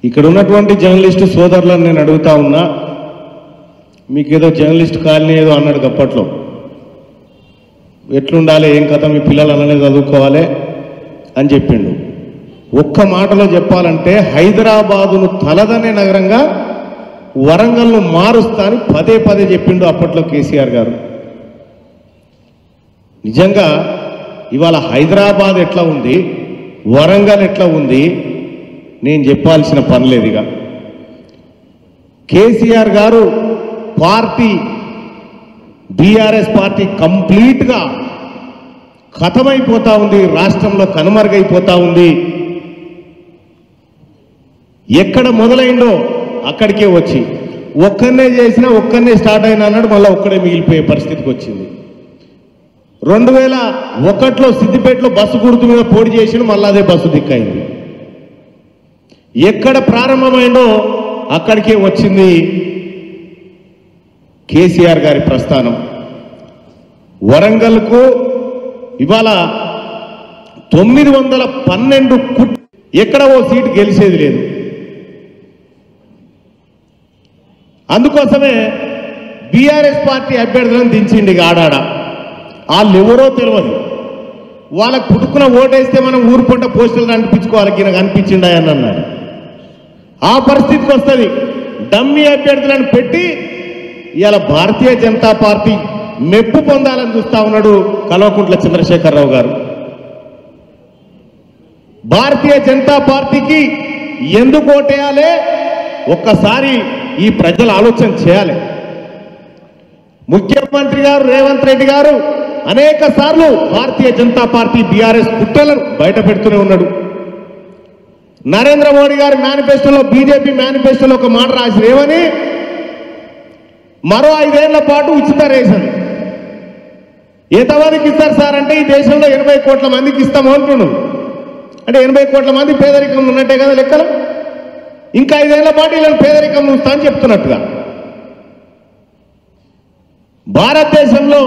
ఇక్కడ ఉన్నటువంటి జర్నలిస్టు సోదరులను నేను అడుగుతా ఉన్నా, మీకేదో జర్నలిస్ట్ కాలనీ ఏదో అన్నాడు అప్పట్లో, ఎట్లుండాలి ఏం కథ మీ పిల్లలు అలానే చదువుకోవాలి అని చెప్పిండు. ఒక్క మాటలో చెప్పాలంటే హైదరాబాదును తలదనే నగరంగా వరంగల్ను మారుస్తా అని పదే పదే చెప్పిండు అప్పట్లో కేసీఆర్ గారు. నిజంగా ఇవాళ హైదరాబాద్ ఎట్లా ఉంది, వరంగల్ ఎట్లా ఉంది నేను చెప్పాల్సిన పని లేదు. ఇక కేసీఆర్ గారు పార్టీ బీఆర్ఎస్ పార్టీ కంప్లీట్గా ఖతమైపోతా ఉంది, రాష్ట్రంలో కనుమరుగైపోతా ఉంది. ఎక్కడ మొదలైందో అక్కడికే వచ్చి ఒక్కనే చేసినా ఒక్కనే స్టార్ట్ అయినా అన్నాడు, మళ్ళీ ఒక్కడే మిగిలిపోయే పరిస్థితికి వచ్చింది. 2001లో సిద్దిపేటలో బస్సు గుర్తు మీద పోటీ చేసి మళ్ళీ అదే బస్సు దిక్కైంది. ఎక్కడ ప్రారంభమైందో అక్కడికే వచ్చింది కేసీఆర్ గారి ప్రస్థానం. వరంగల్కు ఇవాళ 912 ఎక్కడ ఓ సీటు గెలిచేది లేదు. అందుకోసమే బీఆర్ఎస్ పార్టీ అభ్యర్థులను దించిండి ఆడాడ. వాళ్ళు ఎవరో తెలియదు, వాళ్ళకు పుట్టుకున్న ఓటేస్తే మనం ఊరు పంట పోస్టులు అనిపించుకోవాలి, ఈయనకు అనిపించిండా అని అన్నాడు. ఆ పరిస్థితికి వస్తుంది. డమ్మీ అభ్యర్థులను పెట్టి ఇవాళ భారతీయ జనతా పార్టీ మెప్పు పొందాలని చూస్తా ఉన్నాడు కల్వకుంట్ల చంద్రశేఖరరావు గారు. భారతీయ జనతా పార్టీకి ఎందుకు ఓటేయాలి ఒక్కసారి ఈ ప్రజలు ఆలోచన చేయాలి. ముఖ్యమంత్రి గారు రేవంత్ రెడ్డి గారు అనేక సార్లు భారతీయ జనతా పార్టీ బీఆర్ఎస్ కుట్రలను బయట పెడుతూనే ఉన్నాడు. నరేంద్ర మోడీ గారి మేనిఫెస్టోలో, బీజేపీ మేనిఫెస్టోలో ఒక మాట రాసి ఏమని, మరో 5 ఏళ్ల పాటు ఉచిత రేషన్ ఎంతమందికి ఇస్తారు సార్ అంటే, ఈ దేశంలో 80 కోట్ల మందికి ఇస్తాము అంటున్నాడు. అంటే 80 కోట్ల మంది పేదరికంలో ఉన్నట్టే కదా లెక్కలు. ఇంకా 5 ఏళ్ల పాటు ఇలా పేదరికం ఉంచుతా అని చెప్తున్నట్టుగా. భారతదేశంలో